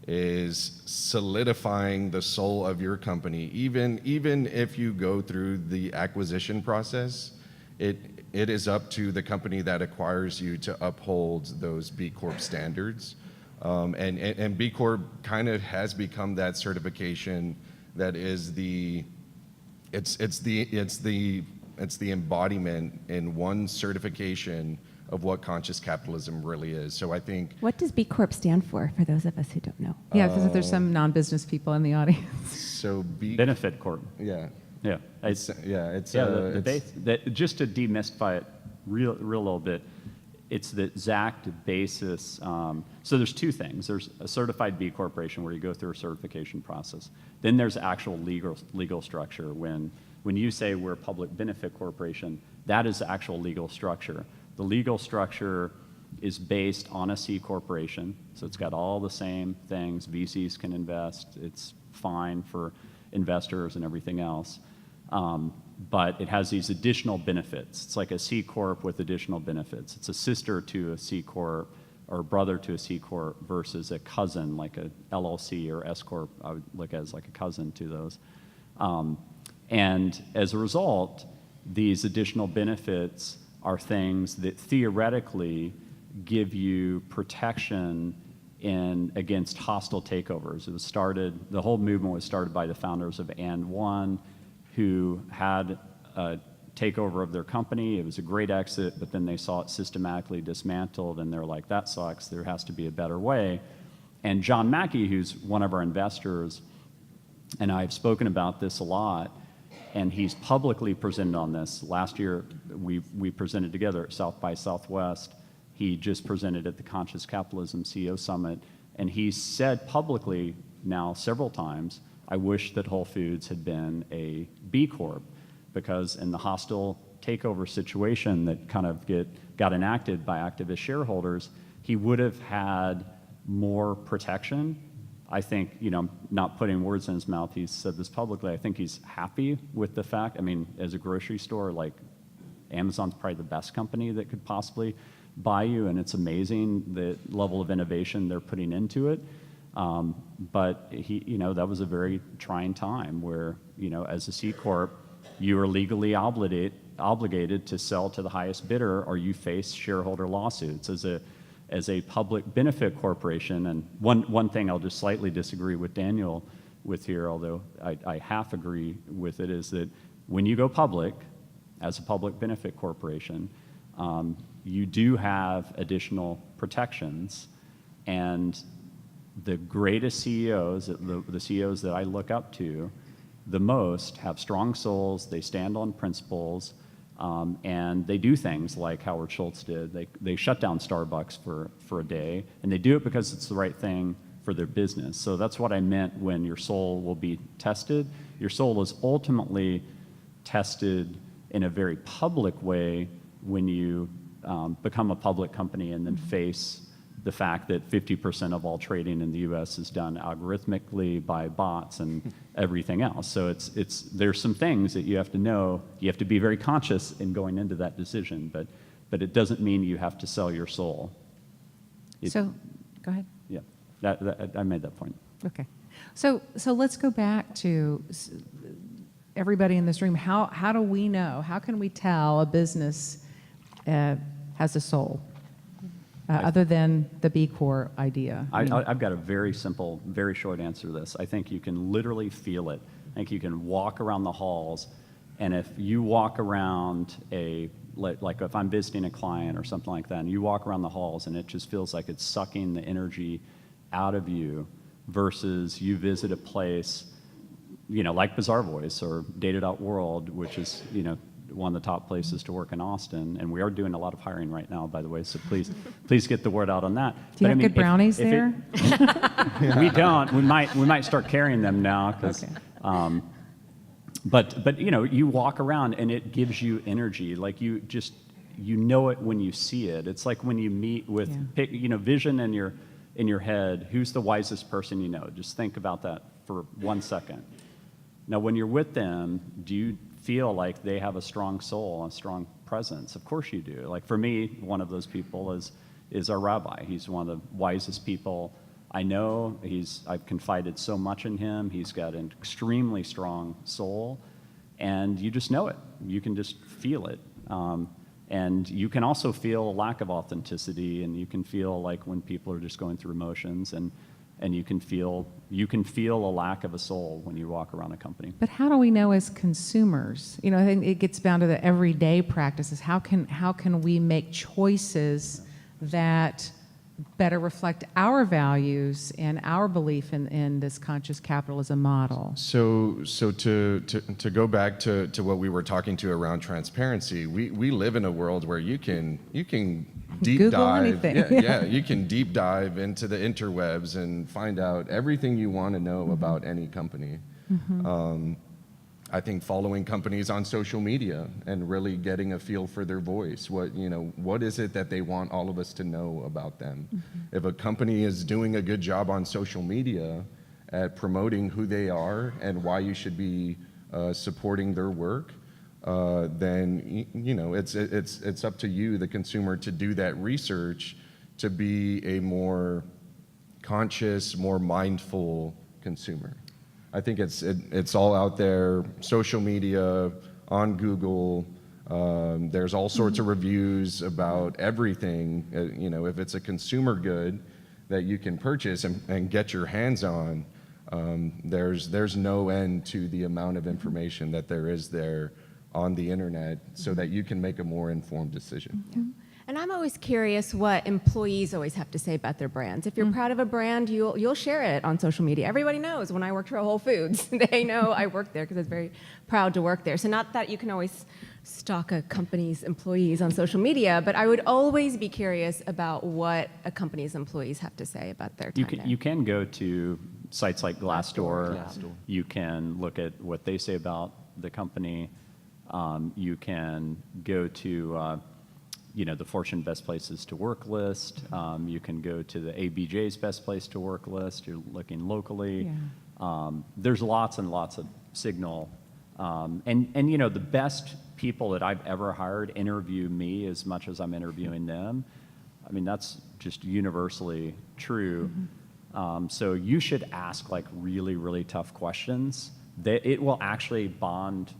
E: is solidifying the soul of your company. Even if you go through the acquisition process, it is up to the company that acquires you to uphold those B Corp standards. And B Corp kind of has become that certification that is it's the embodiment in one certification of what conscious capitalism really is. So I think.
D: What does B Corp stand for those of us who don't know?
A: Yeah, because there's some non-business people in the audience.
E: So
B: Benefit Corp.
E: Yeah.
B: Yeah.
E: It's
B: Just to demystify it real little bit, it's the exact basis. So there's two things. There's a certified B corporation where you go through a certification process. Then there's actual legal structure. When you say we're a public benefit corporation, that is the actual legal structure. The legal structure is based on a C corporation, so it's got all the same things. VCs can invest. It's fine for investors and everything else. But it has these additional benefits. It's like a C Corp with additional benefits. It's a sister to a C Corp or brother to a C Corp versus a cousin, like a LLC or S Corp. I would look at as like a cousin to those. And as a result, these additional benefits are things that theoretically give you protection against hostile takeovers. The whole movement was started by the founders of And One, who had a takeover of their company. It was a great exit, but then they saw it systematically dismantled, and they're like, that sucks, there has to be a better way. And John Mackey, who's one of our investors, and I've spoken about this a lot, and he's publicly presented on this. Last year, we presented together at South by Southwest. He just presented at the Conscious Capitalism CEO Summit, and he said publicly now several times, I wish that Whole Foods had been a B Corp, because in the hostile takeover situation that kind of got enacted by activist shareholders, he would have had more protection. I think, I'm not putting words in his mouth, he's said this publicly, I think he's happy with the fact, as a grocery store, like Amazon's probably the best company that could possibly buy you, and it's amazing the level of innovation they're putting into it. But that was a very trying time where, as a C Corp, you are legally obligated to sell to the highest bidder, or you face shareholder lawsuits. As a public benefit corporation, and one thing I'll just slightly disagree with Daniel with here, although I half agree with it, is that when you go public as a public benefit corporation, you do have additional protections, and the greatest CEOs, the CEOs that I look up to the most, have strong souls, they stand on principles, and they do things like Howard Schultz did. They shut down Starbucks for a day, and they do it because it's the right thing for their business. So that's what I meant when your soul will be tested. Your soul is ultimately tested in a very public way when you become a public company and then face the fact that 50% of all trading in the U.S. is done algorithmically by bots and everything else. So there's some things that you have to know. You have to be very conscious in going into that decision, but it doesn't mean you have to sell your soul.
A: Go ahead.
B: Yeah, I made that point.
A: Okay. So let's go back to everybody in this room. How do we know? How can we tell a business has a soul? Other than the B Corp idea?
B: I've got a very simple, very short answer to this. I think you can literally feel it. I think you can walk around the halls, and if you walk around like if I'm visiting a client or something like that, and you walk around the halls and it just feels like it's sucking the energy out of you, versus you visit a place, like Bazaar Voice or data.world, which is, one of the top places to work in Austin, and we are doing a lot of hiring right now, by the way, so please get the word out on that.
A: Do you have good brownies there?
B: We don't. We might start carrying them now, because
A: okay.
B: But you walk around and it gives you energy. Like you know it when you see it. It's like when you meet with vision in your head. Who's the wisest person you know? Just think about that for 1 second. Now, when you're with them, do you feel like they have a strong soul, a strong presence? Of course you do. Like for me, one of those people is our rabbi. He's one of the wisest people I know. I've confided so much in him. He's got an extremely strong soul, and you just know it. You can just feel it. And you can also feel a lack of authenticity, and you can feel like when people are just going through emotions, and you can feel a lack of a soul when you walk around a company.
A: But how do we know as consumers? I think it gets down to the everyday practices. How can we make choices that better reflect our values and our belief in this conscious capitalism model?
E: So to go back to what we were talking to around transparency, we live in a world where you can deep
A: Google
E: dive.
A: anything.
E: You can deep dive into the interwebs and find out everything you want to know about any company. I think following companies on social media and really getting a feel for their voice. What is it that they want all of us to know about them? If a company is doing a good job on social media at promoting who they are and why you should be supporting their work, then it's up to you, the consumer, to do that research to be a more conscious, more mindful consumer. I think it's all out there, social media, on Google. There's all sorts of reviews about everything. If it's a consumer good, that you can purchase and get your hands on, there's no end to the amount of information that there is there on the internet so that you can make a more informed decision.
D: And I'm always curious what employees always have to say about their brands. If you're proud of a brand, you'll share it on social media. Everybody knows when I worked for Whole Foods, they know I worked there because I was very proud to work there. So not that you can always stalk a company's employees on social media, but I would always be curious about what a company's employees have to say about their time there.
B: You can go to sites like Glassdoor. You can look at what they say about the company. You can go to the Fortune Best Places to Work list. You can go to the ABJ's Best Place to Work list. You're looking locally. There's lots and lots of signal. And the best people that I've ever hired interview me as much as I'm interviewing them. I mean, that's just universally true. So you should ask like really, really tough questions. It will actually bond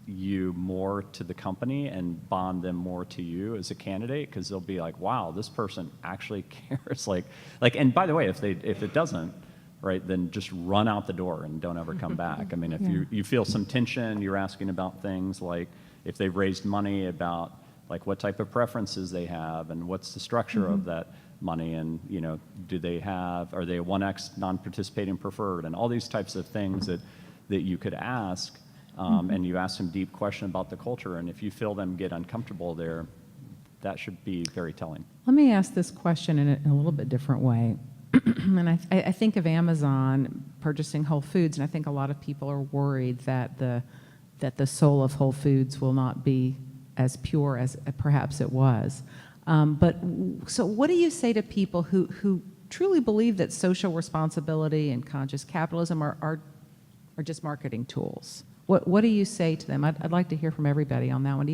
B: you more to the company and bond them more to you as a candidate, because they'll be like, wow, this person actually cares. And by the way, if it doesn't, right, then just run out the door and don't ever come back. I mean, if you feel some tension, you're asking about things like if they've raised money, about like what type of preferences they have and what's the structure of that money, and are they a 1X non-participating preferred, and all these types of things that you could ask. And you ask them deep question about the culture, and if you feel them get uncomfortable there, that should be very telling.
A: Let me ask this question in a little bit different way. And I think of Amazon purchasing Whole Foods, and I think a lot of people are worried that the soul of Whole Foods will not be as pure as perhaps it was. So what do you say to people who truly believe that social responsibility and conscious capitalism are just marketing tools? What do you say to them? I'd like to hear from everybody on that one,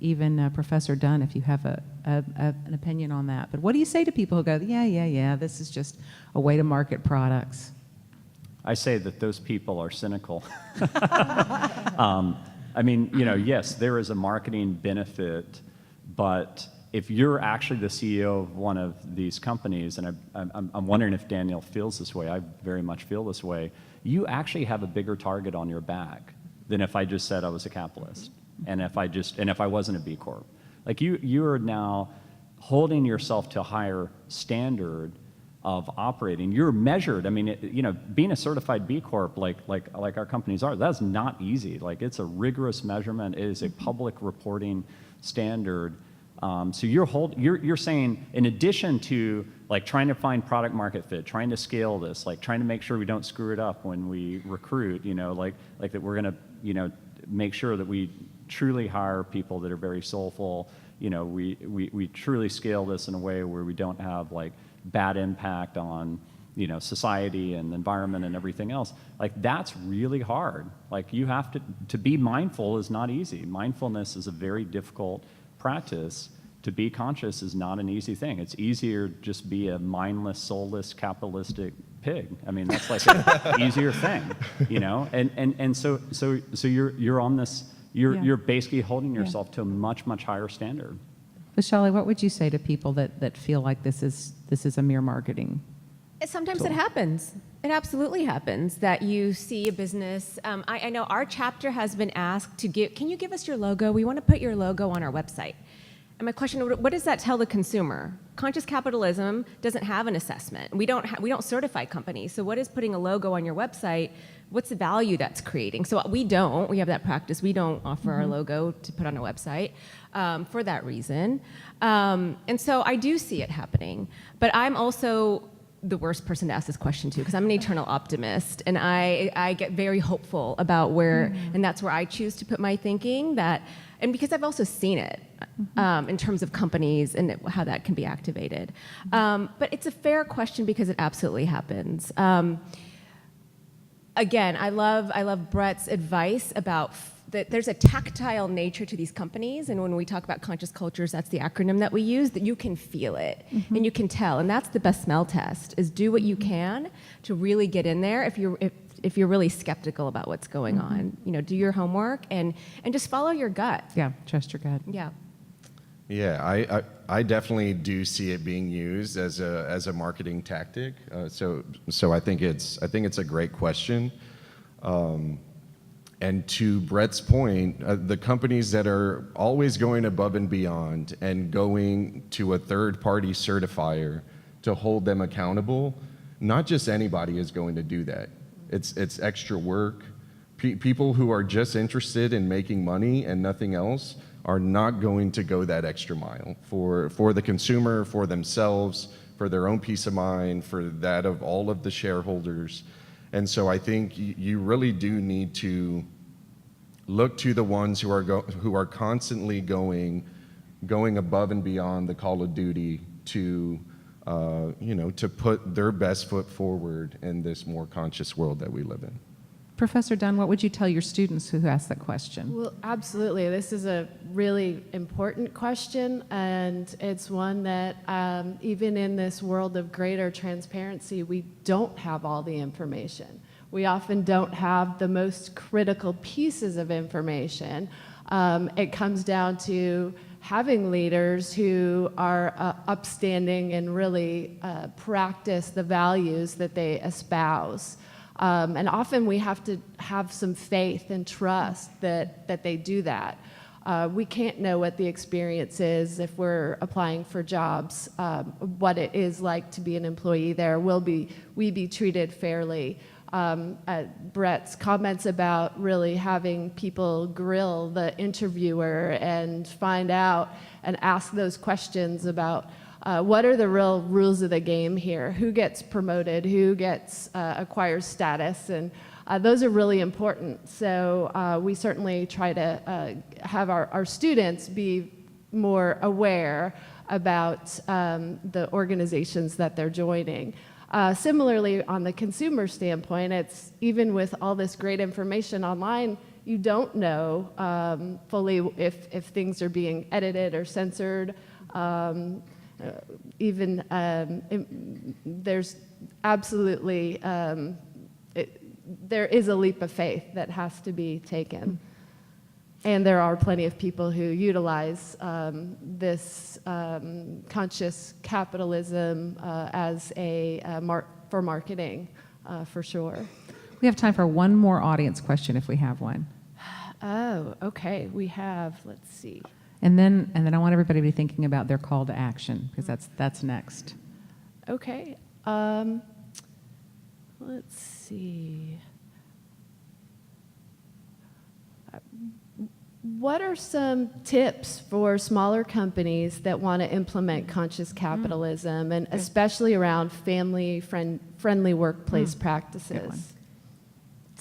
A: even Professor Dunn, if you have an opinion on that. But what do you say to people who go, yeah, this is just a way to market products?
B: I say that those people are cynical. I mean, yes, there is a marketing benefit, but if you're actually the CEO of one of these companies, and I'm wondering if Daniel feels this way, I very much feel this way, you actually have a bigger target on your back than if I just said I was a capitalist, and if I wasn't a B Corp. Like you are now holding yourself to a higher standard of operating. You're measured. I mean, being a certified B Corp, like our companies are, that's not easy. Like, it's a rigorous measurement. It is a public reporting standard. So you're saying, in addition to like trying to find product market fit, trying to scale this, like trying to make sure we don't screw it up when we recruit, like that we're gonna, make sure that we truly hire people that are very soulful. We truly scale this in a way where we don't have like bad impact on, society and the environment and everything else. Like, that's really hard. Like, you have to be mindful is not easy. Mindfulness is a very difficult practice. To be conscious is not an easy thing. It's easier just be a mindless, soulless, capitalistic pig. I mean, that's like an easier thing, And so you're on this. You're basically holding yourself to a much, much higher standard.
A: Vishali, what would you say to people that feel like this is a mere marketing?
D: Sometimes it happens. It absolutely happens that you see a business. I know our chapter has been asked can you give us your logo? We want to put your logo on our website. And my question, what does that tell the consumer? Conscious capitalism doesn't have an assessment. We don't certify companies. So what is putting a logo on your website? What's the value that's creating? So we have that practice. We don't offer our logo to put on a website for that reason. And so I do see it happening. But I'm also the worst person to ask this question to, because I'm an eternal optimist, and I get very hopeful about where, and that's where I choose to put my thinking, and because I've also seen it in terms of companies and how that can be activated. But it's a fair question because it absolutely happens. Again, I love Brett's advice about that there's a tactile nature to these companies, and when we talk about conscious cultures, that's the acronym that we use, that you can feel it and you can tell, and that's the best smell test, is do what you can to really get in there if you're really skeptical about what's going on. Do your homework and just follow your gut.
A: Yeah, trust your gut.
D: Yeah.
E: Yeah, I definitely do see it being used as a marketing tactic. So I think it's a great question. And to Brett's point, the companies that are always going above and beyond and going to a third-party certifier to hold them accountable, not just anybody is going to do that. It's extra work. People who are just interested in making money and nothing else are not going to go that extra mile for the consumer, for themselves, for their own peace of mind, for that of all of the shareholders. And so I think you really do need to look to the ones who are constantly going above and beyond the call of duty to to put their best foot forward in this more conscious world that we live in.
A: Professor Dunn, what would you tell your students who ask that question?
F: Well, absolutely. This is a really important question, and it's one that even in this world of greater transparency, we don't have all the information. We often don't have the most critical pieces of information. It comes down to having leaders who are upstanding and really practice the values that they espouse. And often we have to have some faith and trust that they do that. We can't know what the experience is if we're applying for jobs, what it is like to be an employee there. Will we be treated fairly? Brett's comments about really having people grill the interviewer and find out and ask those questions about what are the real rules of the game here? Who gets promoted? Who acquires status? And those are really important. So we certainly try to have our students be more aware about the organizations that they're joining. Similarly, on the consumer standpoint, it's even with all this great information online, you don't know fully if things are being edited or censored. There's absolutely, there is a leap of faith that has to be taken. And there are plenty of people who utilize this conscious capitalism as for marketing, for sure.
A: We have time for one more audience question if we have one.
F: Oh, okay. We have, let's see.
A: And then I want everybody to be thinking about their call to action, because that's next.
F: Okay. Let's see. What are some tips for smaller companies that want to implement conscious capitalism, and especially around family-friendly workplace practices?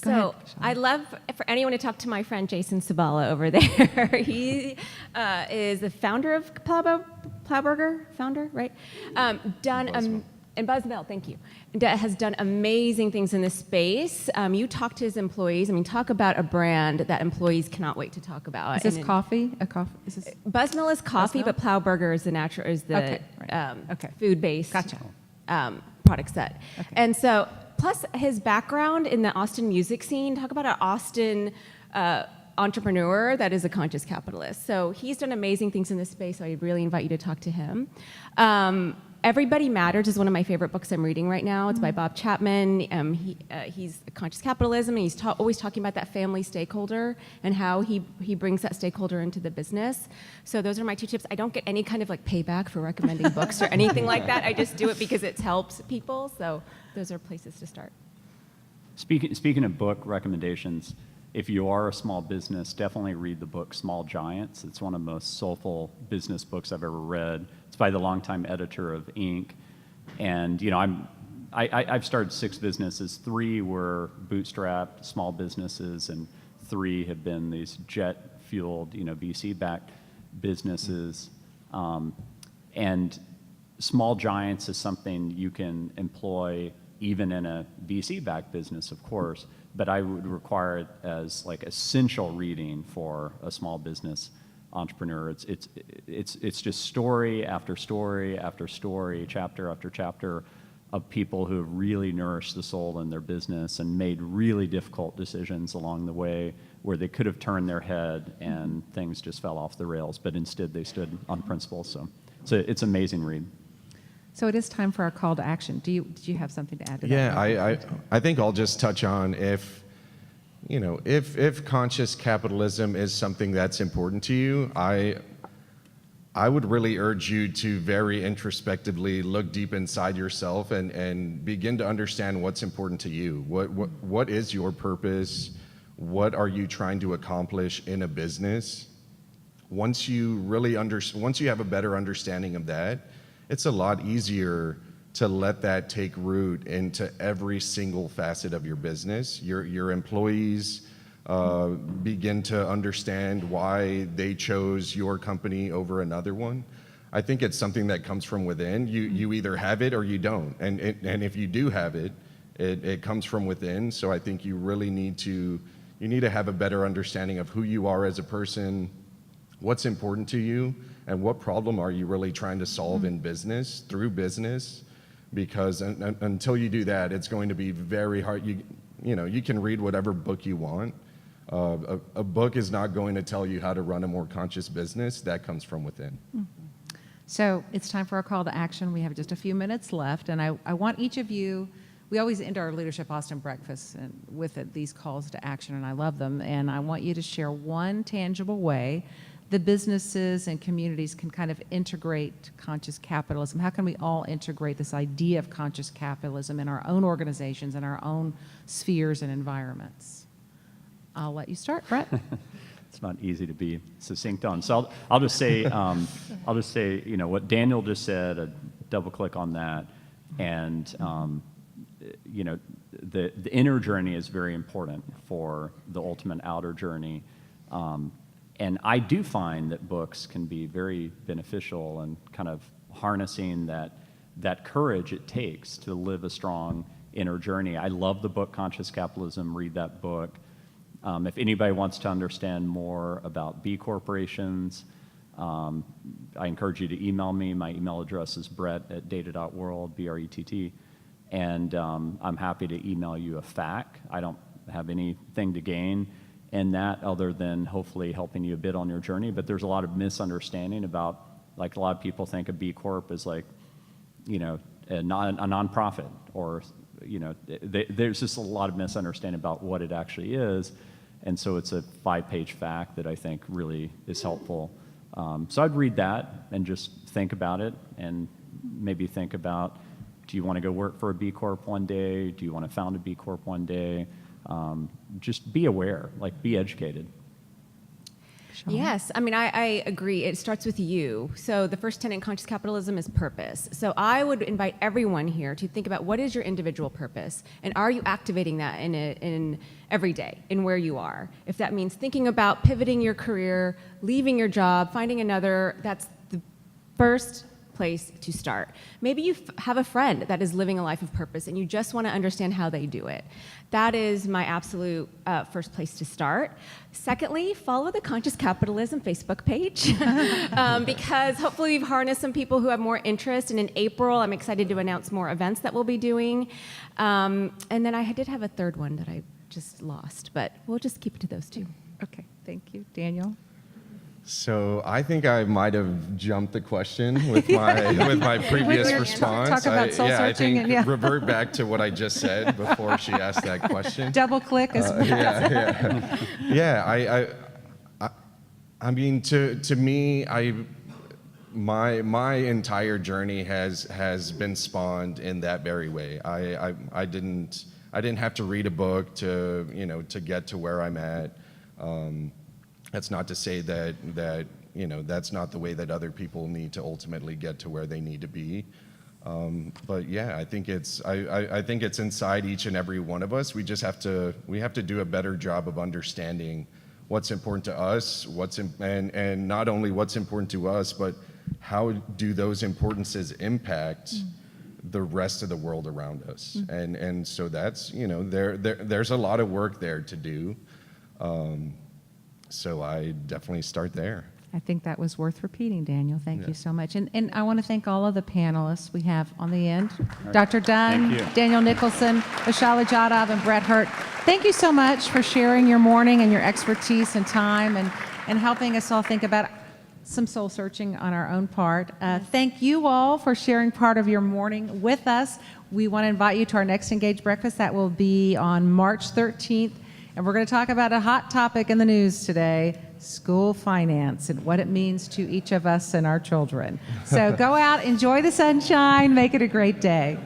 A: Go
D: So
A: ahead,
D: I'd love for anyone to talk to my friend Jason Sabala over there. He is the founder of Plowburger, right? And Buzzmill, thank you. Has done amazing things in this space. You talk to his employees. I mean, talk about a brand that employees cannot wait to talk about.
A: Is this coffee? Is this?
D: Buzzmill is coffee,
A: Buzzmill?
D: but Plowburger is
A: Okay, right. Okay.
D: food-based
A: Gotcha.
D: product set.
A: Okay.
D: And so, plus his background in the Austin music scene, talk about an Austin entrepreneur that is a conscious capitalist. So he's done amazing things in this space, so I really invite you to talk to him. Everybody Matters is one of my favorite books I'm reading right now. It's by Bob Chapman. He's a conscious capitalism, and he's always talking about that family stakeholder and how he brings that stakeholder into the business. So those are my two tips. I don't get any kind of like payback for recommending books or anything like that. I just do it because it helps people. So those are places to start.
B: Speaking of book recommendations, if you are a small business, definitely read the book Small Giants. It's one of the most soulful business books I've ever read. It's by the longtime editor of Inc. And I've started 6 businesses. 3 were bootstrapped small businesses, and 3 have been these jet-fueled, VC-backed businesses. And Small Giants is something you can employ even in a VC-backed business, of course, but I would require it as like essential reading for a small business entrepreneur. It's just story after story after story, chapter after chapter of people who have really nourished the soul in their business and made really difficult decisions along the way where they could have turned their head and things just fell off the rails, but instead they stood on principle. So it's an amazing read.
A: So it is time for our call to action. Do you have something to add to that?
E: Yeah, I think I'll just touch on if conscious capitalism is something that's important to you, I would really urge you to very introspectively look deep inside yourself and begin to understand what's important to you. What is your purpose? What are you trying to accomplish in a business? Once you have a better understanding of that, it's a lot easier to let that take root into every single facet of your business. Your employees begin to understand why they chose your company over another one. I think it's something that comes from within. You either have it or you don't. And if you do have it, it comes from within. So I think you really need to have a better understanding of who you are as a person, what's important to you, and what problem are you really trying to solve in business, through business. Because until you do that, it's going to be very hard. You can read whatever book you want. A book is not going to tell you how to run a more conscious business. That comes from within.
A: So it's time for our call to action. We have just a few minutes left, and I want each of you, we always end our Leadership Austin breakfast with these calls to action, and I love them, and I want you to share one tangible way the businesses and communities can kind of integrate conscious capitalism. How can we all integrate this idea of conscious capitalism in our own organizations and our own spheres and environments? I'll let you start, Brett.
B: It's not easy to be succinct on. So I'll just say, what Daniel just said. Double click on that, and the inner journey is very important for the ultimate outer journey. And I do find that books can be very beneficial in kind of harnessing that courage it takes to live a strong inner journey. I love the book Conscious Capitalism. Read that book. If anybody wants to understand more about B corporations, I encourage you to email me. My email address is brett@data.world, BRETT. And I'm happy to email you a FAQ. I don't have anything to gain in that other than hopefully helping you a bit on your journey. But there's a lot of misunderstanding about, like, a lot of people think a B Corp is like, a nonprofit, or, there's just a lot of misunderstanding about what it actually is. And so it's a 5-page fact that I think really is helpful. So I'd read that and just think about it, and maybe think about, do you want to go work for a B Corp one day? Do you want to found a B Corp one day? Just be aware, be educated.
D: Yes, I agree. It starts with you. So the first tenet in conscious capitalism is purpose. So I would invite everyone here to think about, what is your individual purpose, and are you activating that in every day, in where you are? If that means thinking about pivoting your career, leaving your job, finding another, that's the first place to start. Maybe you have a friend that is living a life of purpose and you just want to understand how they do it. That is my absolute first place to start. Secondly, follow the Conscious Capitalism Facebook page because hopefully we've harnessed some people who have more interest. And in April, I'm excited to announce more events that we'll be doing. And then I did have a third one that I just lost, but we'll just keep it to those two.
A: Okay, thank you. Daniel?
E: So I think I might have jumped the question with my previous response.
A: Talk about soul searching,
E: I think revert back to what I just said before she asked that question.
A: Double click as well.
E: I mean, to me, my entire journey has been spawned in that very way. I didn't have to read a book to get to where I'm at. That's not to say that that's not the way that other people need to ultimately get to where they need to be. But yeah, I think it's inside each and every one of us. We have to do a better job of understanding what's important to us, and not only what's important to us, but how do those importances impact the rest of the world around us. And so that's, there's a lot of work there to do. So I definitely start there.
A: I think that was worth repeating, Daniel. Thank you so much. And I want to thank all of the panelists we have on the end. Dr. Dunn,
B: Thank you.
A: Daniel Nicholson, Vishala Jadhav, and Brett Hurt. Thank you so much for sharing your morning and your expertise and time and helping us all think about some soul searching on our own part. Thank you all for sharing part of your morning with us. We want to invite you to our next Engage Breakfast. That will be on March 13th. And we're going to talk about a hot topic in the news today, school finance and what it means to each of us and our children. So go out, enjoy the sunshine, make it a great day.